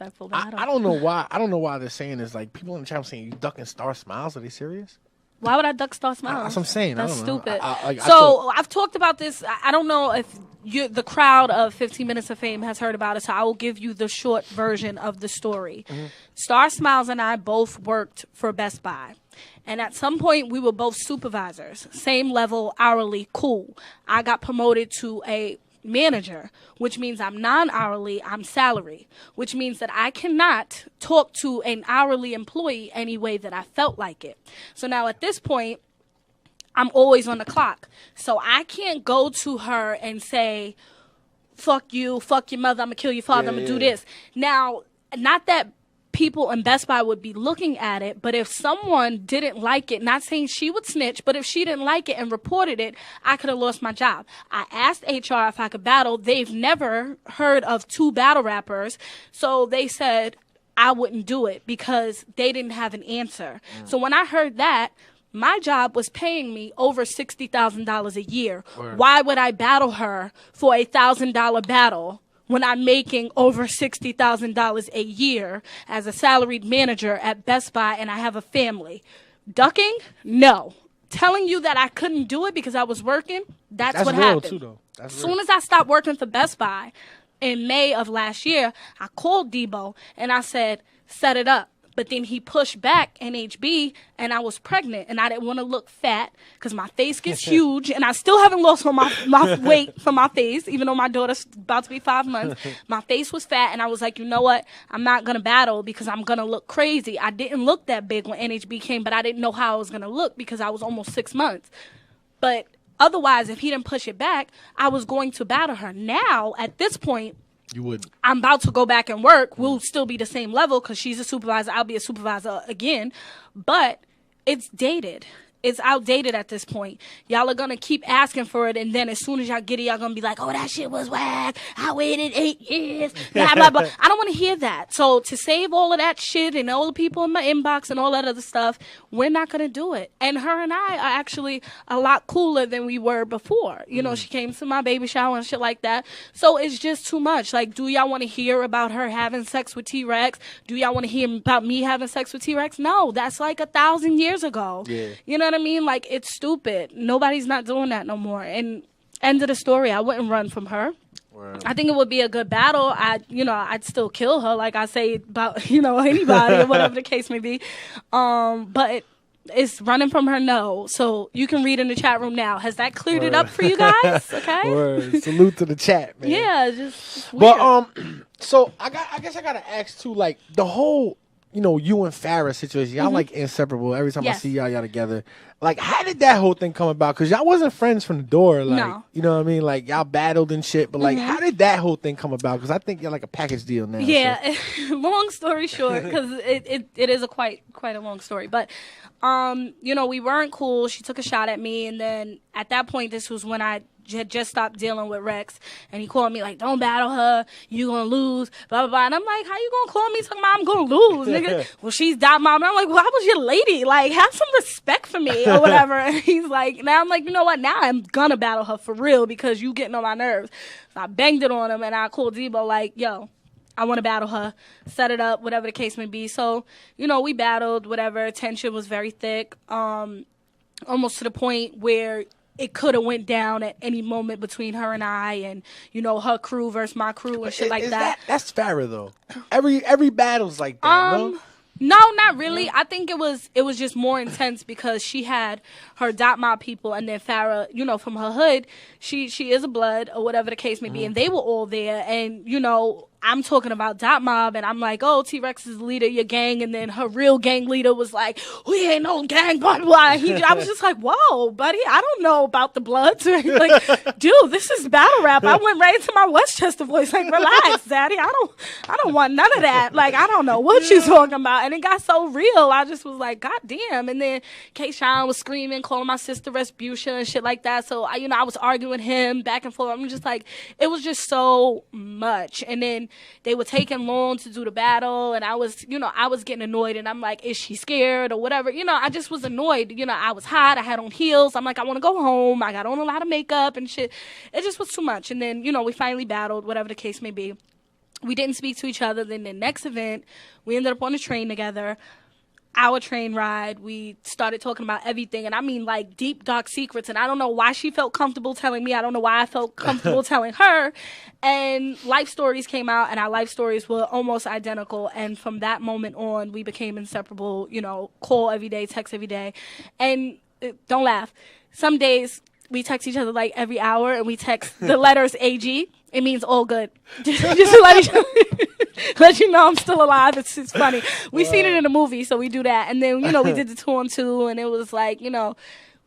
disrespectful. But I don't know why. I don't know why they're saying this. Like, people in the chat saying you ducking Star Smiles. Are they serious? Why would I duck Star Smiles? That's what I'm saying. That's I don't stupid. Know. I've talked about this. I don't know if the crowd of 15 Minutes of Fame has heard about it, so I will give you the short version of the story. Mm-hmm. Star Smiles and I both worked for Best Buy. And at some point, we were both supervisors. Same level, hourly, cool. I got promoted to a manager, which means I'm non-hourly, I'm salary, which means that I cannot talk to an hourly employee any way that I felt like it. So now at this point, I'm always on the clock. So I can't go to her and say, fuck you, fuck your mother, I'm gonna kill your father, I'm gonna do this. Now, not that people in Best Buy would be looking at it, but if someone didn't like it, not saying she would snitch, but if she didn't like it and reported it, I could have lost my job. I asked HR if I could battle. They've never heard of 2 battle rappers, so they said I wouldn't do it because they didn't have an answer. So when I heard that, my job was paying me over $60,000 a year. Word. Why would I battle her for $1,000 battle when I'm making over $60,000 a year as a salaried manager at Best Buy and I have a family? Ducking? No. Telling you that I couldn't do it because I was working, that's what happened. Too, though. As soon as I stopped working for Best Buy in May of last year, I called Debo and I said, set it up. But then he pushed back NHB, and I was pregnant, and I didn't want to look fat because my face gets huge, and I still haven't lost all my weight from my face, even though my daughter's about to be 5 months. My face was fat, and I was like, you know what? I'm not going to battle because I'm going to look crazy. I didn't look that big when NHB came, but I didn't know how I was going to look because I was almost 6 months. But otherwise, if he didn't push it back, I was going to battle her. Now, at this point, you wouldn't. I'm about to go back and work. We'll still be the same level because she's a supervisor. I'll be a supervisor again. But it's dated. It's outdated at this point. Y'all are going to keep asking for it. And then as soon as y'all get it, y'all going to be like, oh, that shit was whack. I waited 8 years. Blah, blah, blah. I don't want to hear that. So to save all of that shit and all the people in my inbox and all that other stuff, we're not going to do it. And her and I are actually a lot cooler than we were before. You know, she came to my baby shower and shit like that. So it's just too much. Like, do y'all want to hear about her having sex with T-Rex? Do y'all want to hear about me having sex with T-Rex? No, that's like 1,000 years ago. Yeah. You know what I mean? Like, it's stupid. Nobody's not doing that no more. And end of the story, I wouldn't run from her. Word. I think it would be a good battle. I'd still kill her, like I say about, anybody or whatever the case may be. But it's running from her, no. So you can read in the chat room now. Has that cleared it up for you guys? Okay. Word. Salute to the chat, man. Yeah, just weird. But so I guess I gotta ask too, like, the whole, you and Phara situation, y'all like inseparable. Every time I see y'all together. Like, how did that whole thing come about? Because y'all wasn't friends from the door. Like, no. You know what I mean? Like, y'all battled and shit. But, like, how did that whole thing come about? Because I think you're like a package deal now. Yeah. So. Long story short, because it is a quite a long story. But, we weren't cool. She took a shot at me. And then at that point, this was when I had just stopped dealing with Rex, and he called me like, don't battle her, you gonna lose, blah blah blah. And I'm like, how you gonna call me talking about I'm gonna lose, nigga? Well, she's dot mom. And I'm like, well, I was your lady, like, have some respect for me or whatever. And he's like, now I'm like, you know what, now I'm gonna battle her for real because you getting on my nerves. So I banged it on him, and I called Debo like, yo, I want to battle her, set it up, whatever the case may be. So, we battled, whatever. Tension was very thick, almost to the point where it could have went down at any moment between her and I, and her crew versus my crew and shit like that. That's Phara though. Every battle's like that. No, not really. I think it was just more intense because she had her dot mob people, and then Phara, from her hood, she is a blood or whatever the case may be, and they were all there, and I'm talking about dot mob, and I'm like, oh, T-Rex is the leader of your gang, and then her real gang leader was like, we ain't no gang, blah, blah, blah. I was just like, whoa, buddy, I don't know about the Bloods. Like, dude, this is battle rap. I went right into my Westchester voice, like, relax, daddy. I don't want none of that. Like, I don't know what you're talking about. And it got so real. I just was like, God damn. And then K-Shine was screaming, calling my sister Respucia and shit like that. So, I was arguing with him back and forth. I'm just like, it was just so much. And then they were taking long to do the battle, and I was getting annoyed, and I'm like, is she scared or whatever? I just was annoyed. I was hot. I had on heels. I'm like, I want to go home. I got on a lot of makeup and shit. It just was too much. And then, we finally battled, whatever the case may be. We didn't speak to each other. Then the next event, we ended up on a train together. Our train ride, we started talking about everything, and I mean like deep dark secrets, and I don't know why she felt comfortable telling me, I don't know why I felt comfortable telling her, and life stories came out, and our life stories were almost identical, and from that moment on we became inseparable, you know, call every day, text every day, and don't laugh, some days we text each other like every hour, and we text the letters AG. It means all good. Just to let you know I'm still alive. It's funny. We seen it in a movie, so we do that. And then, you know, we did the 2-on-2, and it was like, you know,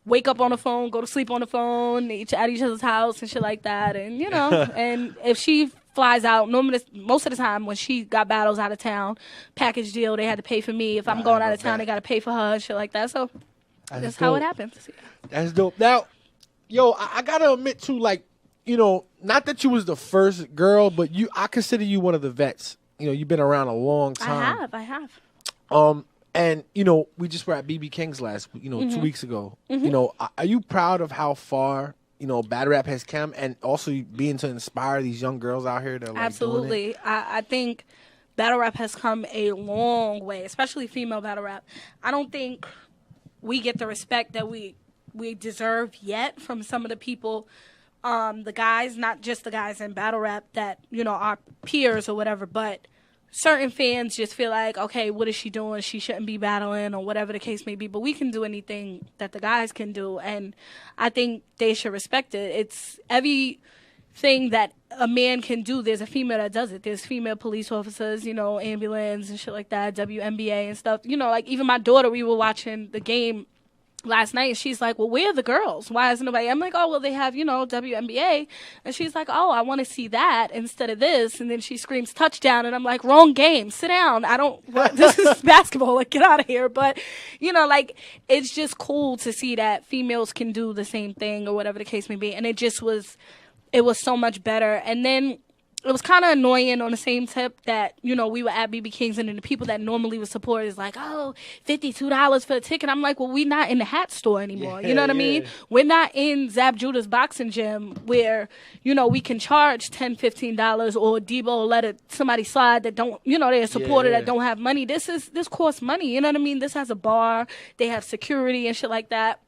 wake up on the phone, go to sleep on the phone, at each other's house and shit like that. And, you know, and if she flies out, most of the time when she got battles out of town, package deal, they had to pay for me. If I'm going out of town, they got to pay for her and shit like that. So that's how it happens. That's dope. Now, yo, I got to admit, too, like, you know, not that you was the first girl, but I consider you one of the vets. You know, you've been around a long time. I have. And, you know, we just were at BB King's 2 weeks ago. You know, are you proud of how far, you know, battle rap has come, and also being to inspire these young girls out here that are like Absolutely. doing it? I think battle rap has come a long way, especially female battle rap. I don't think we get the respect that we deserve yet from some of the people, the guys, not just the guys in battle rap that, you know, are peers or whatever, but certain fans just feel like, okay, what is she doing? She shouldn't be battling, or whatever the case may be. But we can do anything that the guys can do, and I think they should respect it. It's everything that a man can do. There's a female that does it. There's female police officers, you know, ambulance and shit like that, WNBA and stuff. You know, like even my daughter, we were watching the game last night, and she's like, well, where are the girls? Why isn't nobody? I'm like, oh, well, they have, you know, WNBA. And she's like, oh, I want to see that instead of this. And then she screams touchdown, and I'm like, wrong game. Sit down. This is basketball. Like, get out of here. But, you know, like, it's just cool to see that females can do the same thing or whatever the case may be. And it was so much better. And then it was kind of annoying on the same tip that, you know, we were at BB King's, and then the people that normally would support is like, oh, $52 for a ticket. I'm like, well, we're not in the hat store anymore. You know what I mean? We're not in Zab Judah's boxing gym where, you know, we can charge $10, $15, or Debo let somebody slide that don't, you know, they're a supporter that don't have money. This costs money. You know what I mean? This has a bar. They have security and shit like that.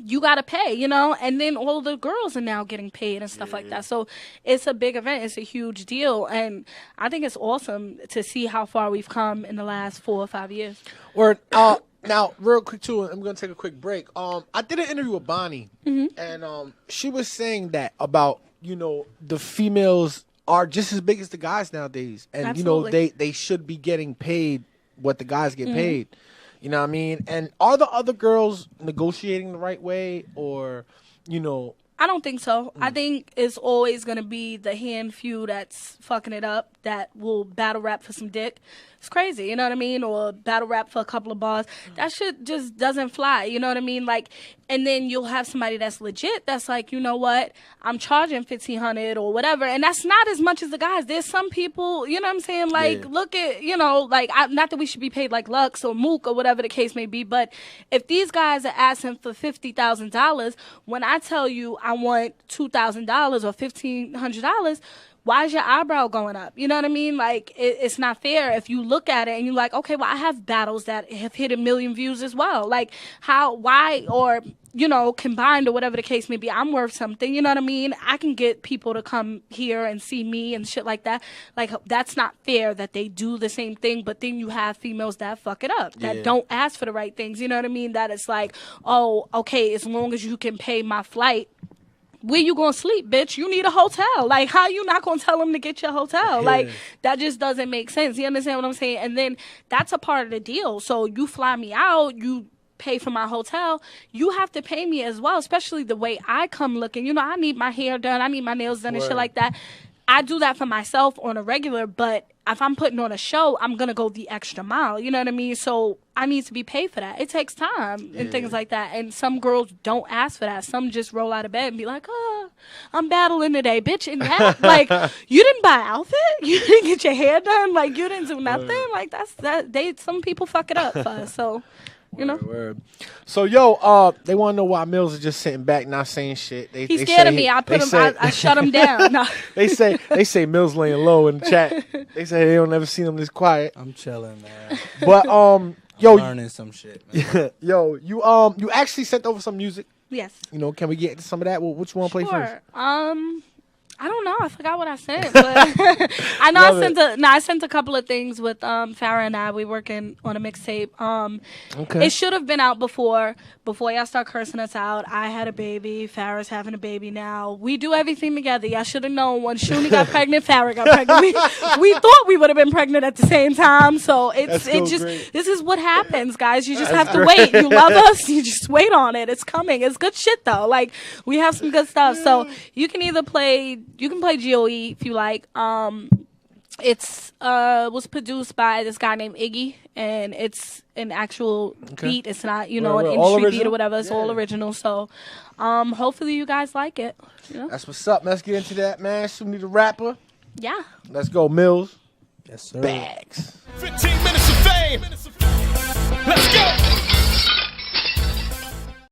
You got to pay, you know, and then all the girls are now getting paid and stuff like that. So it's a big event. It's a huge deal. And I think it's awesome to see how far we've come in the last 4 or 5 years. Now, real quick, too, I'm going to take a quick break. I did an interview with Bonnie, and she was saying that about, you know, the females are just as big as the guys nowadays. And, Absolutely. you know, they should be getting paid what the guys get paid. You know what I mean? And are the other girls negotiating the right way, or, you know? I don't think so. I think it's always going to be the hand few that's fucking it up that will battle rap for some dick. It's crazy, you know what I mean? Or battle rap for a couple of bars. That shit just doesn't fly, you know what I mean? Like, and then you'll have somebody that's legit that's like, you know what? I'm charging $1,500 or whatever. And that's not as much as the guys. There's some people, you know what I'm saying? Like, look at, you know, like, not that we should be paid like Lux or Mook or whatever the case may be, but if these guys are asking for $50,000, when I tell you I want $2,000 or $1,500, why is your eyebrow going up? You know what I mean? Like, it's not fair if you look at it and you're like, okay, well, I have battles that have hit 1 million views as well. Like, why, or, you know, combined or whatever the case may be, I'm worth something. You know what I mean? I can get people to come here and see me and shit like that. Like, that's not fair that they do the same thing, but then you have females that fuck it up, that don't ask for the right things. You know what I mean? That it's like, oh, okay, as long as you can pay my flight, where you gonna sleep, bitch? You need a hotel. Like, how you not gonna tell them to get your hotel? Like, that just doesn't make sense. You understand what I'm saying? And then that's a part of the deal. So you fly me out, you pay for my hotel, you have to pay me as well, especially the way I come looking. You know, I need my hair done, I need my nails done and shit like that. I do that for myself on a regular, but if I'm putting on a show, I'm going to go the extra mile. You know what I mean? So I need to be paid for that. It takes time and things like that. And some girls don't ask for that. Some just roll out of bed and be like, oh, I'm battling today, bitch. And that, like, you didn't buy an outfit? You didn't get your hair done? Like, you didn't do nothing? Like, some people fuck it up for us. So You know. Word. So yo, they want to know why Mills is just sitting back, not saying shit. He's scared of me. I shut him down. No. They say Mills laying low in the chat. They say they don't ever seen him this quiet. I'm chilling, man. But yo, learning some shit, man. Yo, you actually sent over some music. Yes. You know, can we get into some of that? What you want to play first? I don't know. I forgot what I sent, but I know I sent a couple of things with Phara and I. We working on a mixtape. Okay. It should have been out before y'all start cursing us out. I had a baby. Phara's having a baby now. We do everything together. Y'all should have known when Shooney got pregnant, Phara got pregnant. We thought we would have been pregnant at the same time. So this is what happens, guys. You just have to wait. You love us, you just wait on it. It's coming. It's good shit though. Like we have some good stuff. So you can either play GOE if you like. It's was produced by this guy named Iggy, and it's an actual beat. It's not, an industry beat or whatever. It's all original. So hopefully you guys like it. You know? That's what's up. Let's get into that, man. Shooney the rapper. Yeah. Let's go, Mills. Yes, sir. Bags. 15 minutes of fame.